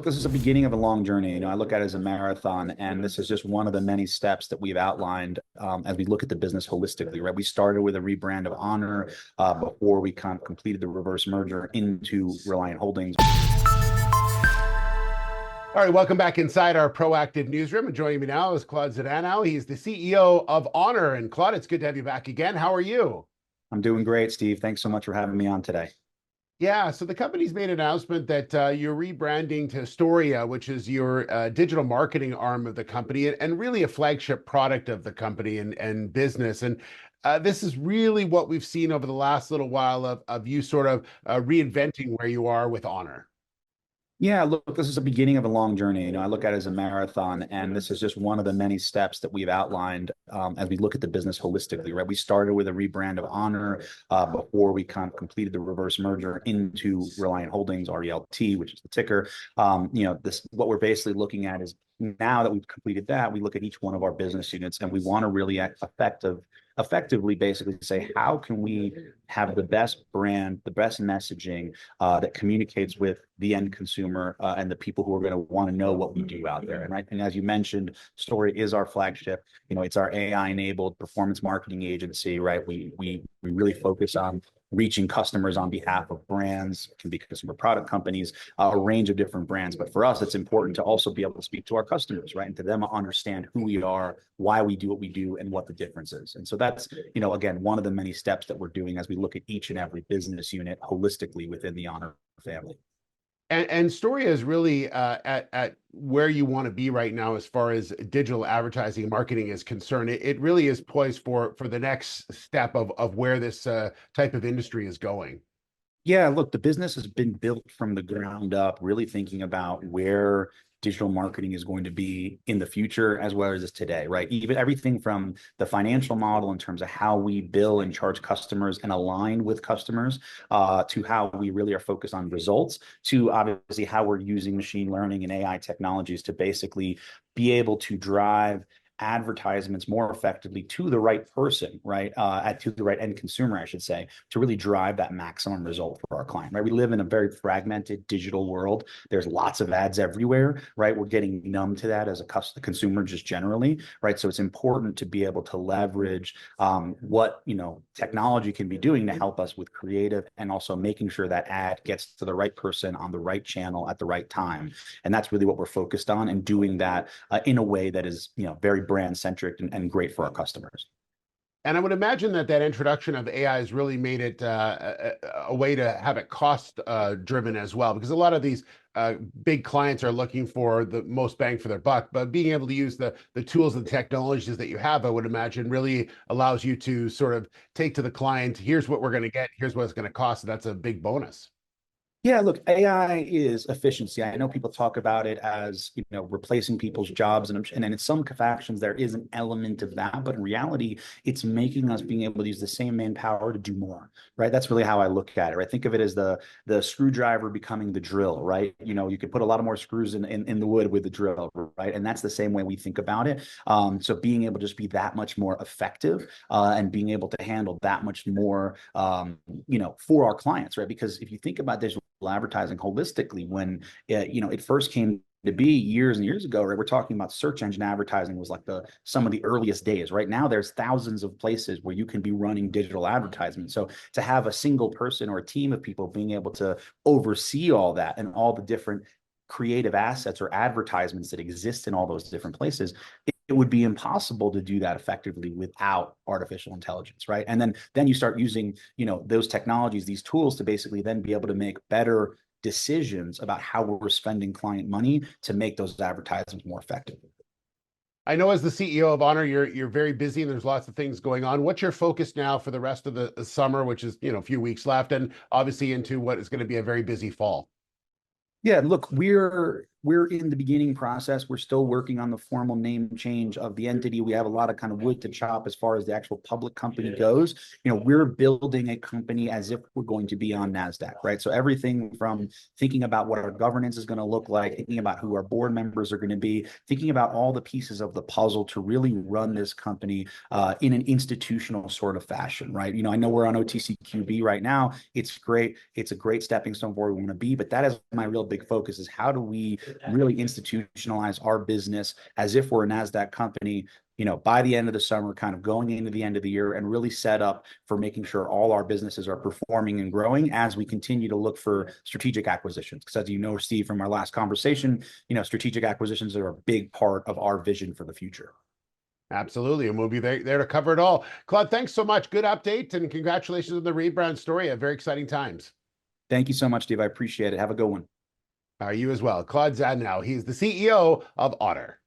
this is the beginning of a long journey. I look at it as a marathon, and this is just one of the many steps that we've outlined as we look at the business holistically, right? We started with a rebrand of Honor before we completed the reverse merger into Reliant Holdings. All right, welcome back inside our proactive newsroom. And joining me now is Claude Zdanow. He's the CEO of Honor. And Claude, it's good to have you back again. How are you? I'm doing great, Steve. Thanks so much for having me on today. Yeah, so the company's made an announcement that you're rebranding to Storia, which is your digital marketing arm of the company and really a flagship product of the company and business. And this is really what we've seen over the last little while of you sort of reinventing where you are with Honor. Yeah, look, this is the beginning of a long journey. I look at it as a marathon, and this is just one of the many steps that we've outlined as we look at the business holistically, right? We started with a rebrand of Honor before we completed the reverse merger into Reliant Holdings, RELT, which is the ticker. What we're basically looking at is now that we've completed that, we look at each one of our business units, and we want to really effectively basically say, how can we have the best brand, the best messaging that communicates with the end consumer and the people who are going to want to know what we do out there. And as you mentioned, Storia is our flagship. It's our AI-enabled performance marketing agency, right? We really focus on reaching customers on behalf of brands, it can be consumer product companies, a range of different brands. But for us, it's important to also be able to speak to our customers, right? And to them understand who we are, why we do what we do, and what the difference is. And so that's, again, one of the many steps that we're doing as we look at each and every business unit holistically within the Honor family. And Storia is really at where you want to be right now as far as digital advertising and marketing is concerned. It really is poised for the next step of where this type of industry is going. Yeah, look, the business has been built from the ground up, really thinking about where digital marketing is going to be in the future as well as today, right? Even everything from the financial model in terms of how we bill and charge customers and align with customers to how we really are focused on results, to obviously how we're using machine learning and AI technologies to basically be able to drive advertisements more effectively to the right person, right? To the right end consumer, I should say, to really drive that maximum result for our client, right? We live in a very fragmented digital world. There's lots of ads everywhere, right? We're getting numb to that as a consumer just generally, right? So it's important to be able to leverage what, technology can be doing to help us with creative and also making sure that ad gets to the right person on the right channel at the right time. And that's really what we're focused on, and doing that in a way that is, very brand centric and great for our customers. And I would imagine that introduction of AI has really made it a way to have it cost driven as well, because a lot of these big clients are looking for the most bang for their buck. But being able to use the tools and technologies that you have, I would imagine, really allows you to sort of take to the client, here's what we're going to get, here's what it's going to cost. And that's a big bonus. Yeah, look, AI is efficiency. I know people talk about it as, replacing people's jobs, and in some factions there is an element of that, but in reality, it's making us being able to use the same manpower to do more, right? That's really how I look at it, right? Think of it as the screwdriver becoming the drill, right? You could put a lot of more screws in the wood with the drill, right? And that's the same way we think about it. So being able to just be that much more effective and being able to handle that much more, for our clients, right? Because if you think about digital advertising holistically, when it first came to be years and years ago, right? We're talking about search engine advertising was like some of the earliest days. Right now, there's thousands of places where you can be running digital advertisement. So to have a single person or a team of people being able to oversee all that and all the different creative assets or advertisements that exist in all those different places, it would be impossible to do that effectively without artificial intelligence, right? And then you start using, those technologies, these tools, to basically then be able to make better decisions about how we're spending client money to make those advertisements more effective. I know as the CEO of Honor, you're very busy and there's lots of things going on. What's your focus now for the rest of the summer, which is, a few weeks left, and obviously into what is going to be a very busy fall? Yeah, look, we're in the beginning process. We're still working on the formal name change of the entity. We have a lot of kind of wood to chop as far as the actual public company goes. We're building a company as if we're going to be on NASDAQ, right? So everything from thinking about what our governance is going to look like, thinking about who our board members are going to be, thinking about all the pieces of the puzzle to really run this company in an institutional sort of fashion, right? I know we're on OTCQB right now. It's great. It's a great stepping stone for where we want to be, but that is my real big focus, is how do we really institutionalize our business as if we're a NASDAQ company, by the end of the summer, kind of going into the end of the year, and really set up for making sure all our businesses are performing and growing as we continue to look for strategic acquisitions. Because as you know, Steve, from our last conversation, strategic acquisitions are a big part of our vision for the future. Absolutely. And we'll be there to cover it all. Claude, thanks so much. Good update, and congratulations on the rebrand story at very exciting times. Thank you so much, Steve. I appreciate it. Have a good one. You as well. Claude Zadnow, he's the CEO of Otter.